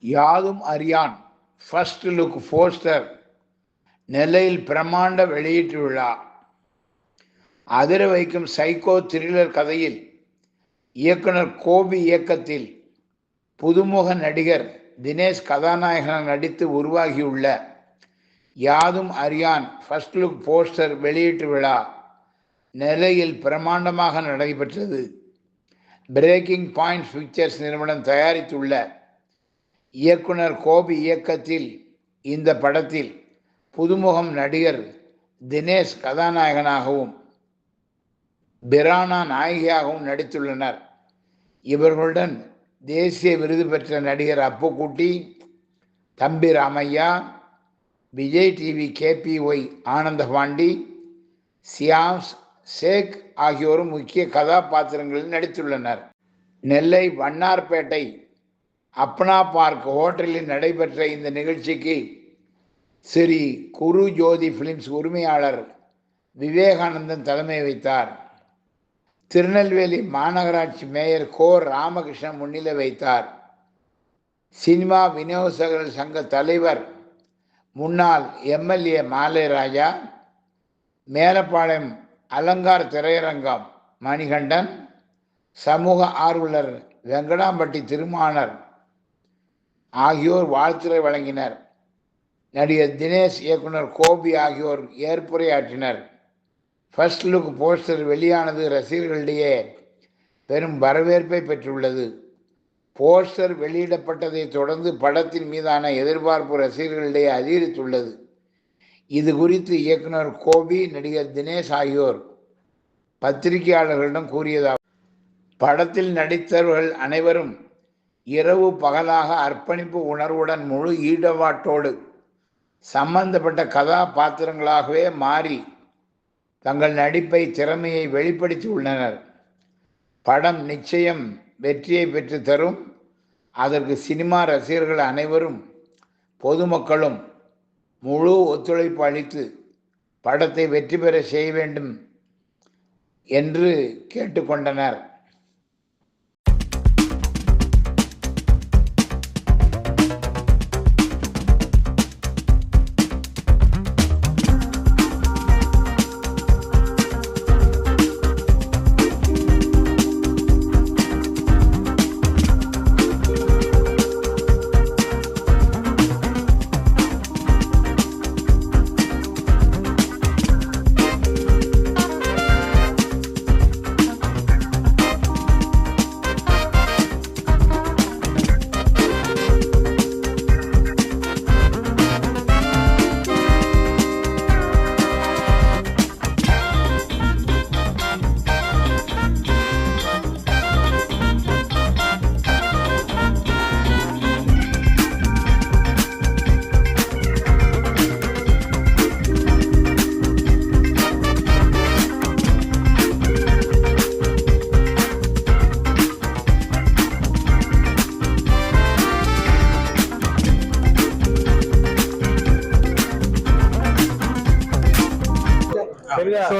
யாதும் அறியான் first look poster நெல்லையில் பிரம்மாண்ட வெளியீட்டு விழா. அதிர வைக்கும் சைக்கோ த்ரில்லர் கதையில் இயக்குனர் கோபி இயக்கத்தில் புதுமுக நடிகர் தினேஷ் கதாநாயகனாக நடித்து உருவாகியுள்ள யாதும் அறியான் ஃபர்ஸ்ட் லுக் போஸ்டர் வெளியீட்டு விழா நெல்லையில் பிரம்மாண்டமாக நடைபெற்றது. பிரேக்கிங் பாயிண்ட் பிக்சர்ஸ் நிறுவனம் தயாரித்துள்ள இயக்குனர் கோபி இயக்கத்தில் இந்த படத்தில் புதுமுகம் நடிகர் தினேஷ் கதாநாயகனாகவும் பிரானா நாயகியாகவும் நடித்துள்ளனர். இவர்களுடன் தேசிய விருது பெற்ற நடிகர் அப்புக்குட்டி, தம்பி ராமையா, விஜய் டிவி KPY ஆனந்தபாண்டி, சியாம்ஸ் ஷேக் ஆகியோரும் முக்கிய கதாபாத்திரங்களில் நடித்துள்ளனர். நெல்லை வண்ணார்பேட்டை அப்னா பார்க் ஹோட்டலில் நடைபெற்ற இந்த நிகழ்ச்சிக்கு ஸ்ரீ குரு ஜோதி பிலிம்ஸ் உரிமையாளர் விவேகானந்தன் தலைமை வைத்தார். திருநெல்வேலி மாநகராட்சி மேயர் கோ ராமகிருஷ்ணன் முன்னிலை வைத்தார். சினிமா விநியோகஸ்தர்கள் சங்க தலைவர் முன்னாள் MLA மாலைராஜா, மேலப்பாளையம் அலங்கார் திரையரங்கம் மணிகண்டன், சமூக ஆர்வலர் வெங்கடாம்பட்டி திருமானர் ஆகியோர் வாழ்த்துரை வழங்கினர். நடிகர் தினேஷ், இயக்குனர் கோபி ஆகியோர் ஏற்புரையாற்றினர். ஃபர்ஸ்ட் லுக் போஸ்டர் வெளியானது ரசிகர்களிடையே பெரும் வரவேற்பை பெற்றுள்ளது. போஸ்டர் வெளியிடப்பட்டதை தொடர்ந்து படத்தின் மீதான எதிர்பார்ப்பு ரசிகர்களிடையே அதிகரித்துள்ளது. இது குறித்து இயக்குனர் கோபி, நடிகர் தினேஷ் ஆகியோர் பத்திரிகையாளர்களிடம் கூறியதாவது: படத்தில் நடித்தவர்கள் அனைவரும் இரவு பகலாக அர்ப்பணிப்பு உணர்வுடன் முழு ஈடுபாட்டோடு சம்பந்தப்பட்ட கதாபாத்திரங்களாகவே மாறி தங்கள் நடிப்பை திறமையை வெளிப்படுத்தி உள்ளனர். படம் நிச்சயம் வெற்றியை பெற்று தரும். அதற்கு சினிமா ரசிகர்கள் அனைவரும் பொதுமக்களும் முழு ஒத்துழைப்பு அளித்து படத்தை வெற்றி பெற செய்ய வேண்டும் என்று கேட்டுக்கொண்டனர்.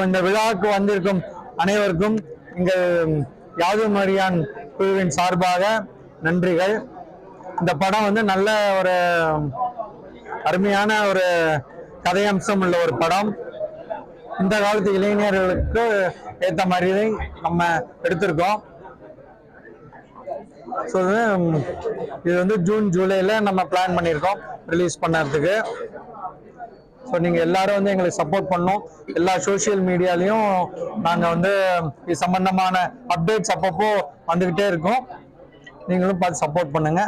இந்த விழாவுக்கு வந்திருக்கும் அனைவருக்கும் எங்கள் யாதும் அறியான் குழுவின் சார்பாக நன்றிகள். இந்த படம் நல்ல ஒரு அருமையான ஒரு கதையம்சம் உள்ள ஒரு படம். இந்த காலத்து இளைஞர்களுக்கு ஏற்ற மாதிரி நம்ம எடுத்திருக்கோம். ஸோ இது ஜூன் ஜூலைல நம்ம பிளான் பண்ணியிருக்கோம் ரிலீஸ் பண்ணுறதுக்கு. ஸோ நீங்கள் எல்லாரும் எங்களுக்கு சப்போர்ட் பண்ணோம். எல்லா சோஷியல் மீடியாலையும் நாங்கள் இது சம்பந்தமான அப்டேட்ஸ் அப்பப்போ வந்துக்கிட்டே இருக்கோம். நீங்களும் பார்த்து சப்போர்ட் பண்ணுங்க.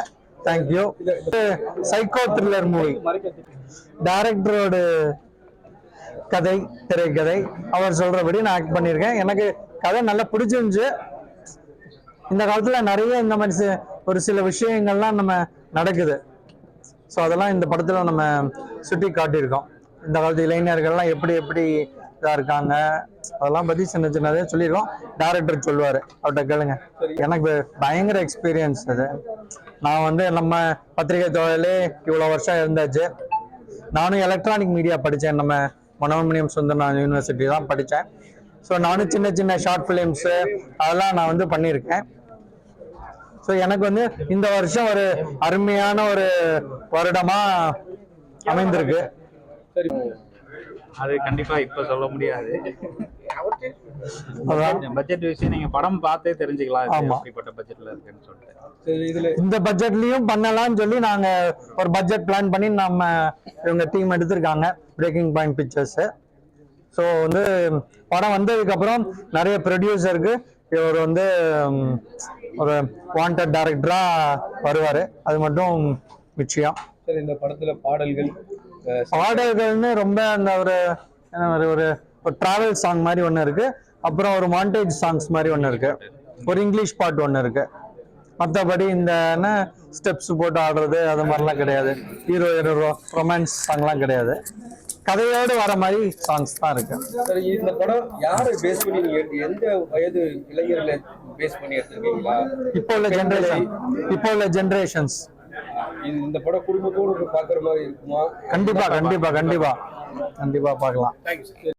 தேங்க்யூ. சைக்கோ த்ரில்லர் மூவி, டைரக்டரோட கதை, திரைக்கதை. அவர் சொல்றபடி நான் ஆக்ட் பண்ணியிருக்கேன். எனக்கு கதை நல்லா பிடிச்சிருந்துச்சு. இந்த காலத்தில் நிறைய இந்த மாதிரி ஒரு சில விஷயங்கள்லாம் நம்ம நடக்குது. ஸோ அதெல்லாம் இந்த படத்தில் நம்ம சுட்டி காட்டியிருக்கோம். இந்த காலத்து இளைஞர்கள்லாம் எப்படி இதாக இருக்காங்க, அதெல்லாம் பற்றி சின்ன சின்னதே சொல்லியிருக்கோம். டைரக்டர் சொல்லுவார், அவர்கிட்ட கேளுங்க. எனக்கு பயங்கர எக்ஸ்பீரியன்ஸ் அது. நான் நம்ம பத்திரிகை தொழிலே இவ்வளோ வருஷம் இருந்தாச்சு. நானும் எலக்ட்ரானிக் மீடியா படித்தேன். நம்ம மனோன்மணியம் சுந்தரனார் யூனிவர்சிட்டி தான் படித்தேன். ஸோ நானும் சின்ன சின்ன ஷார்ட் ஃபிலிம்ஸு அதெல்லாம் நான் பண்ணியிருக்கேன். ஸோ எனக்கு வந்து இந்த வருஷம் ஒரு அருமையான ஒரு வருடமா அமைந்திருக்கு. சரி, அது கண்டிப்பா இப்ப சொல்ல முடியாது. பட்ஜெட் விஷயம் நீங்க படம் பார்த்தே தெரிஞ்சுக்கலாம் எப்படிப்பட்ட பட்ஜெட்ல இருக்குன்னு சொல்லிட்டு. இதுல இந்த பட்ஜெட்லயும் பண்ணலாம்னு சொல்லி நாங்க ஒரு பட்ஜெட் பிளான் பண்ணி நம்ம இவங்க டீம் எடுத்திருக்காங்க, பிரேக்கிங் பாயிண்ட் பிக்சர்ஸ். ஸோ வந்து படம் வந்ததுக்கு அப்புறம் நிறைய ப்ரொடியூசருக்கு இவர் வந்து ஒரு வாண்டட் டைரக்டரா வருவாரு, அது மட்டும் நிச்சயம். சரி, இந்த படத்துல பாடல்கள்னு ரொம்ப அந்த ஒரு ஒரு டிராவல் சாங் மாதிரி ஒன்று இருக்கு, அப்புறம் ஒரு மாண்டேஜ் சாங்ஸ் மாதிரி ஒன்று இருக்கு, ஒரு இங்கிலீஷ் பாட்டு ஒன்று இருக்கு. மற்றபடி இந்த ஸ்டெப்ஸ் போட்டு ஆடுறது அது மாதிரிலாம் கிடையாது. ஹீரோ ரொமான்ஸ் சாங்லாம் கிடையாது, கதையோடு வர மாதிரி சாங்ஸ் தான் இருக்கு. சரி, இந்த படம் யாரை பேஸ் பண்ணி நீங்க எந்த வயது இளைஞர்களை பேஸ் பண்ணி எடுத்திருக்கீங்களா? இப்போ உள்ள ஜெனரேஷன்ஸ். இந்த படம் குடும்பத்தோடு பாக்குற மாதிரி இருக்குமா? கண்டிப்பா கண்டிப்பா கண்டிப்பா கண்டிப்பா பார்க்கலாம்.